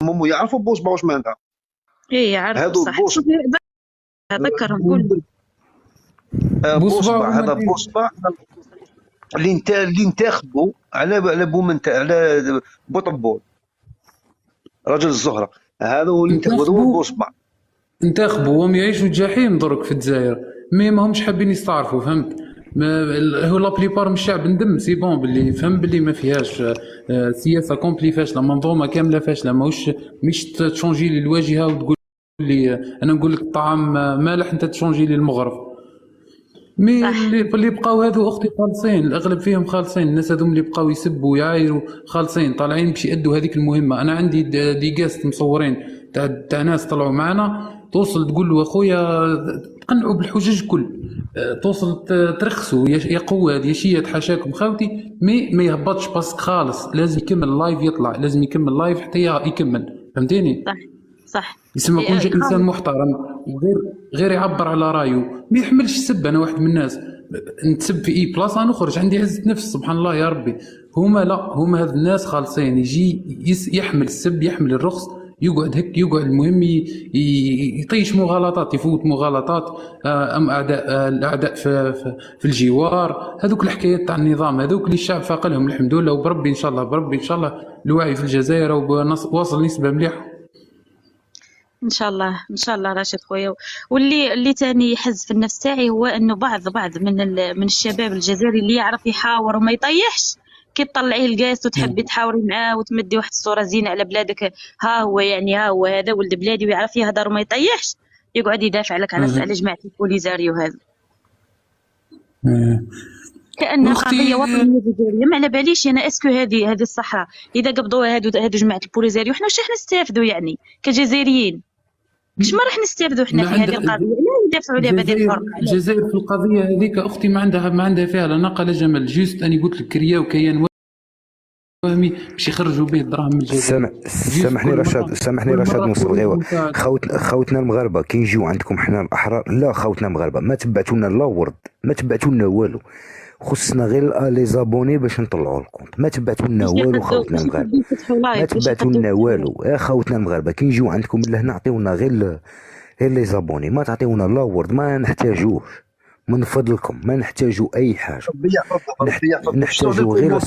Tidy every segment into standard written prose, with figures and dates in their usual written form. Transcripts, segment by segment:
هما يعرفوا بوصبه واش معناتها. ايه يعرفوا هادو صح. بوص ذكرهم كل بوصبع، بوصبع هذا بوصبع اللي انتخبوا على على بوطبول رجل الزهره، هذا هو اللي انتخبوا، هذا هو بوصبع. انتخبوا وهم يعيشوا الجحيم درك في الجزائر، مي ماهمش حابين يستعرفوا، فهمت؟ ما هو لابليبار من الشعب ندم سي بون باللي فهم باللي ما فيهاش سياسه كومبلي فاشله، منظومه كامله فاشله، ماهوش مش تشونجي لي الواجهه وتقول لي انا نقول لك الطعام مالح انت تشونجي لي المغرب. مي صح. اللي بقاو هذو اختي خالصين، الاغلب فيهم خالصين، الناس هذوم اللي بقاو يسبوا ويعايروا خالصين طالعين باش يأدوا هذيك المهمه. انا عندي دي جاست مصورين تاع ناس طلعوا معنا، توصل تقول له اخويا تقنعوا بالحجج كل، توصل ترخصوا يا قوه هذه شيء تحاشاكم خاوتي، مي ما يهبطش باسك خالص، لازم يكمل اللايف، يطلع لازم يكمل اللايف حتى يكمل، فهمتيني؟ صح صح. يسمى يكون جا انسان محترم، غير يعبر على رايه، ما يحملش السب. انا واحد من الناس نتسب في اي بلاصه نخرج عندي عزه نفس، سبحان الله يا ربي. هما لا، هما هذ الناس خالصين، يجي يحمل السب، يحمل الرخص، يقعد هيك، يقعد المهم يطيش مغالطات، يفوت مغالطات، ام اعداء الاعداء في الجوار، هذوك الحكايات تاع النظام هذوك اللي الشعب فاقلهم الحمد لله، وبربي ان شاء الله، بربي ان شاء الله الوعي في الجزائر واصل نسبه مليحه ان شاء الله ان شاء الله راشد خويا. واللي تاني يحز في النفس تاعي هو انه بعض من الشباب الجزائري اللي يعرف يحاور وما يطيحش، كي تطلعيه القاس وتحبي تحاوري معاه وتمدي واحد الصوره زينه على بلادك، ها هو يعني ها هو هذا ولد بلادي ويعرف يهدر وما يطيحش، يقعد يدافع لك على جماعه البوليزاريو هذا كانها قضيه وطنيه جزائريه. ما على باليش انا اسكو هذه الصحراء اذا قبضوها هادو جماعه البوليزاريو حنا واش راح نستافدوا يعني كجزائريين؟ كش ما راح نستافدوا حنا في هذه القضيه؟ لا يدافعوا على بديل الحرمه. الجزائر في القضيه هذيك اختي ما عندها فيها لا ناقه لا جمل، جوست اني قلت لك كريا وكيان وهمي باش يخرجوا به الدراهم من الجزائر. سامحني رشاد نوصل غير خوتنا المغاربه كي نجيو عندكم حنا الاحرار، لا خوتنا المغاربه ما تبعتوا لنا لا ورد، ما تبعتوا لنا والو، خصنا غير لي زابوني باش نطلعوا الكونت، ما تبعتوا لنا والو خوتنا المغاربه، ما تبعتوا لنا والو يا خوتنا المغاربه. كي نجيو عندكم لهنا عطيونا غير لي زابوني، ما تعطيونا لا ورد، ما نحتاجوش من فضلكم، ما نحتاجوا اي حاجه، نحتاجوا غير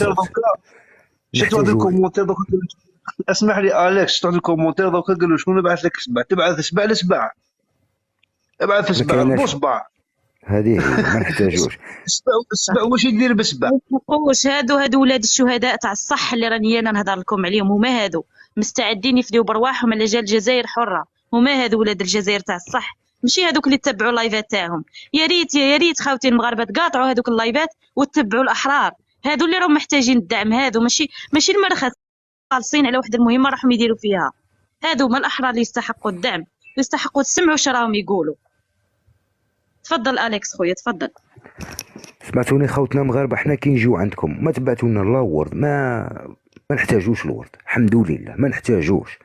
شفتوا هذا الكومونتير دوك، اسمح لي اليكس، شفتوا هذا الكومونتير دوك قالوا شنو نبعث لك سبع، تبعث سبع لسبع، ابعث سبع بصبع، هذه ما نحتاجوش السبع واش يدير بسبع؟ واش هادو ولاد الشهداء تاع الصح اللي راني انا نهضر لكم عليهم، هما هادو مستعدين يفديو برواحهم على جال الجزائر حره، هما هادو ولاد الجزائر تاع الصح، ماشي هادوك اللي تتبعوا اللايفات تاعهم. يا ريت خاوتي المغاربه تقاطعوا هادوك اللايفات وتتبعوا الاحرار، هادو اللي راهم محتاجين الدعم، هادو ماشي المرخص خالصين على واحد المهمه راحوا يديروا فيها، هادو هما الاحرار اللي يستحقوا الدعم، يستحقوا تسمعوا واش راهم يقولوا. تفضل اليكس خويا تفضل. سمعتوني خوتنا مغاربه، حنا كي نجيو عندكم ما تبعتوا لنا لا وورد، ما نحتاجوش الورد، الحمد لله ما نحتاجوش،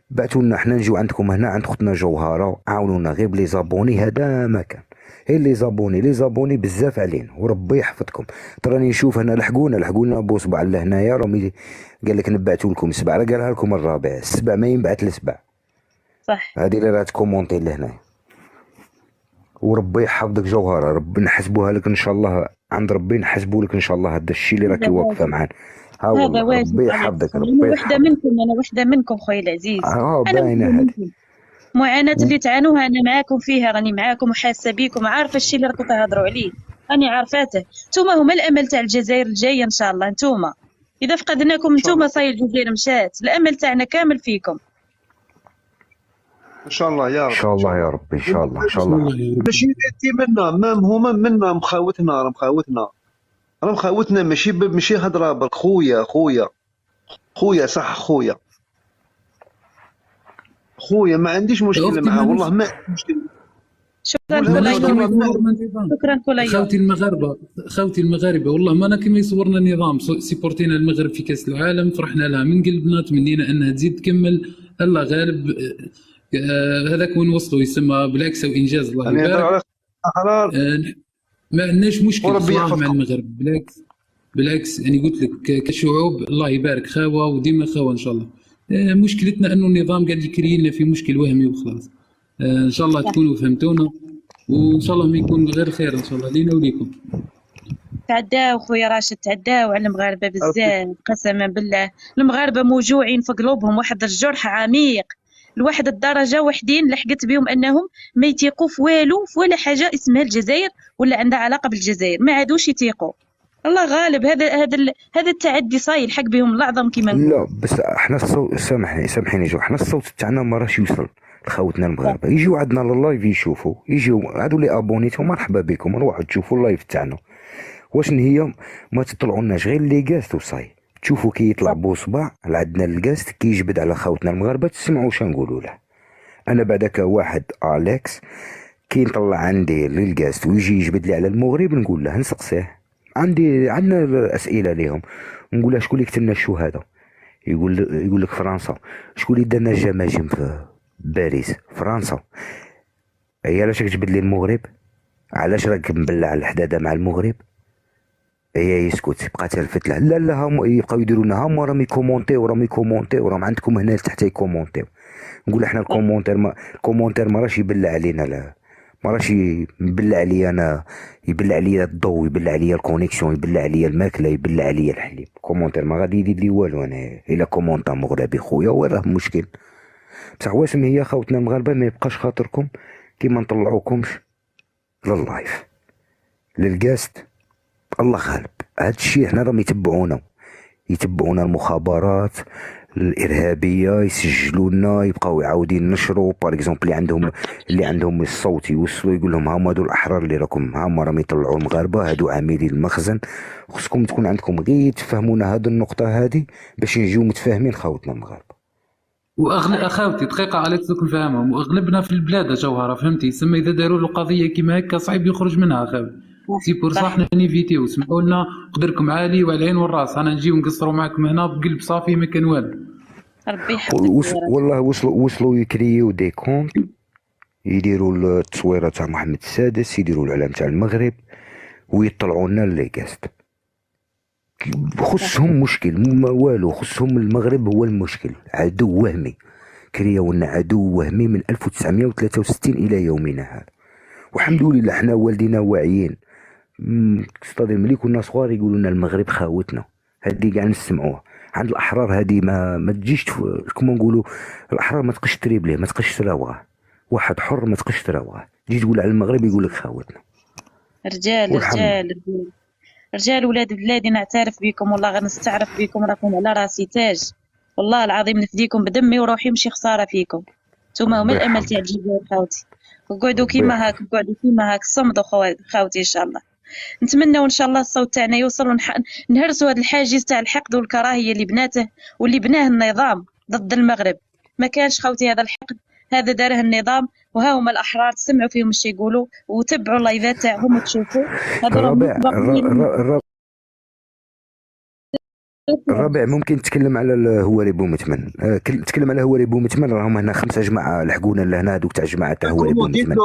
بعتوا لنا حنا نجيو عندكم هنا عند خوتنا جوهره، عاونونا غير بلي زابوني، هذا ما كان غير لي زابوني بزاف علينا وربي يحفظكم. تراني نشوف هنا لحقونا بوصبع لهنايا، راهم قال لك نبعثوا لكم سبع، راه قالها لكم الرابع، السبع ما ينبعث لسبع، صح هذه اللي راه تكومونتي لهنايا. وربي يحفظك جوهره، ربي نحسبوها لك ان شاء الله، عند ربي نحسبوا لك ان شاء الله هذا الشيء اللي راكي واقفه معانا. هذا واجب، ربي يحفظك، انا وحده منكم خويا العزيز، باينه هذه معاناة اللي تعانوها انا معاكم فيها، راني معاكم وحاسه بيكم، عارفه الشيء اللي راكم تهضروا عليه، راني عارفاته. نتوما هما الامل تاع الجزائر الجايه ان شاء الله، نتوما اذا فقدناكم نتوما صاي الجزائر مشات، الامل تاعنا كامل فيكم ان شاء الله يا رب، ان شاء الله يا ربي، ان شاء الله ان شاء الله. ماشي منا، ما هما منا مخاوتنا، راه مخاوتنا، ماشي هضره برك، خويا صح، خويا ما عنديش مشكله معاه والله، ما عنديش مشكله. شكرا كل يوم. خوتي المغاربه والله ما انا كما يصورنا النظام، سيبورتينا المغرب في كاس العالم، فرحنا لها من قلبنا، تمنينا انها تزيد تكمل، الله غالب. هذاك وين وصلوا يسمى بالعكس او انجاز، الله يبارك. ما عندناش مشكل مع المغرب، بالعكس يعني قلت لك كشعوب الله يبارك خاوه وديما خاوه ان شاء الله. مشكلتنا انه النظام قاعد يكري لنا في مشكل وهمي وخلاص. ان شاء الله تكونوا فهمتونا، وان شاء الله ما يكون غير خير ان شاء الله لينا وليكم. تعداو خويا راشد، تعداو على المغاربه بزاف، قسما بالله المغاربه موجوعين في قلوبهم واحد الجرح عميق لواحد الدرجه، وحدين لحقت بهم انهم ما يتيقوا في والو، في ولا حاجه اسمها الجزائر ولا عندها علاقه بالجزائر، ما عادوش يتيقوا. الله غالب، هذا التعدي صاير حق بهم الاعظم كيما نقول. لا بس احنا الصوت، سامحيني جو، احنا الصوت تاعنا ما راش يوصل لخوتنا المغاربه. يجيو عندنا لللايف يشوفوا، يجيو هادو لي ابونيتهم مرحبا بكم، نروحوا تشوفوا اللايف تاعنا. واش هي ما تطلعوناش غير لي كاست وصاي، تشوفوا كي يطلع بوصبع عندنا الكاست كي يجبد على خوتنا المغاربه، تسمعوا واش نقولوا له. انا بعدك واحد اليكس كي نطلع عندي للكاست ويجي يجبد لي على المغرب، نقول له نسقسيه، عندنا اسئله ليهم، نقول له شكون اللي كتب لنا الشهاده؟ يقول لك فرنسا. شكون اللي دارنا الجماجم في باريس؟ فرنسا. هي علاش راك تجبد لي المغرب؟ علاش راك مبلع الحداده مع المغرب؟ هي يسكت بقى تلفت له، لا هم يبقاو يديروا لنا، هم راهم يكومونتيو راهم عندكم هنا لتحت يكومونتيو. نقول احنا الكومونتير ما راش يبلع علينا، لا ما راش يبلع عليا انا، يبلع عليا الضوء، يبلع عليا الكونيكسيون، يبلع عليا الماكله، يبلع عليا الحليب. كومونتير ما غادي يدير لي والو. انا الا كومونتا مغربي خويا وراه مشكل. بصح واسم هي خوتنا المغاربه ما يبقاش خاطركم كي ما نطلعوكمش لللايف للكاست. الله غالب، هاد الشيء احنا راهم يتبعونا المخابرات الارهابيه، يسجلوا لنا، يبقاو يعاودين نشروا باغ اكزومبل اللي عندهم الصوت يوصلوا، يقول لهم هما هادو الاحرار اللي راكم، هما راهم يطلعوا المغاربه، هادو عاملين المخزن. خصكم تكون عندكم غير تفهمونا هاد النقطه هادي باش نجيو متفاهمين خوتنا المغاربه. اخاوتي دقيقه عليك دوك نفهمهم، واغلبنا في البلاد جوهره فهمتي، يسمى اذا داروا له قضيه كيما هكا صعيب يخرج منها اخاوي. سي بور صح حنا نيفيتيو، سمحوا لنا، قدركم عالي وعلى العين والراس، انا نجيو نقصروا معكم هنا بقلب صافي ما كان والو. ربي يحفظك. والله وصلوا يكريو دي كونت، يديروا التصويره تاع محمد السادس، يديروا العلم تاع المغرب، ويطلعوا لنا لي كاست. خصهم مشكل ما والو، خصهم المغرب هو المشكل، عدو وهمي، كرياو لنا عدو وهمي من 1963 الى يومنا هذا. والحمد لله حنا والدينا واعيين. استاذ ملي كنا صغار يقولوا لنا المغرب خاوتنا، هذه كاع نسمعوها عند الاحرار. هذه ما تجيش كما نقولوا الاحرار ما تقش تريبليه، ما تقش تراوغه، واحد حر ما تقش تراوغه، تجي تقول على المغرب يقول لك خاوتنا. رجال ولاد بلادي، نعترف بكم والله، غنستعرف بكم، راكم على راسي تاج، والله العظيم نفديكم بدمي وروحي، ماشي خساره فيكم، نتوما هما الامل تاع الجزائر خاوتي. وقعدوا كيما هاك صمدوا خاوتي ان شاء الله. نتمنى ان شاء الله الصوت تاعنا يوصل ونهرسوا هذا الحاجز تاع الحقد والكراهيه اللي بناته واللي بناه النظام ضد المغرب. ما كانش خوتي هذا الحقد، هذا داره النظام، وها هما الاحرار تسمعوا فيهم اش يقولوا وتبعوا اللايفات تاعهم وتشوفوا. الرابع ممكن تكلم على الهواري بومتمن، تكلم على هواري بومتمن. راهم هنا 5 جماعه لحقونا لهنا، هذوك تاع جماعه تاع هواري بومتمن.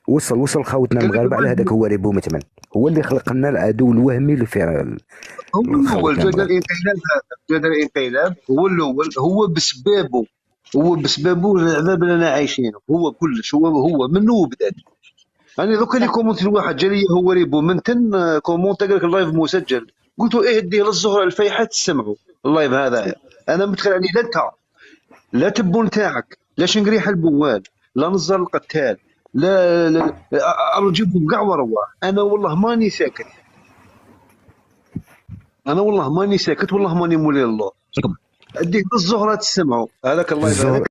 وصل خوتنا المغاربه على هذاك هواري بومتمن، هو اللي خلق لنا العدو الوهمي اللي فيه. هو جدل الانقلاب هو الاول، هو بسببه العذاب اللي انا عايشينه، هو كلش، هو منه بدات. انا دوك اللي كومونت الواحد جا لي هو ريبو من تن كومونت قال لك اللايف مسجل، قلت له ايه ديه للزهره الفيحة تسمعوا اللايف هذا. انا متخيل يعني لا انت لا تبون تاعك، لا شنقري البوال، لا نزار القتال، لا ارجبهم كاع وروا. انا والله ماني ساكت، والله ماني مولي الله. اديك للزهره تسمعوا هذاك اللايف.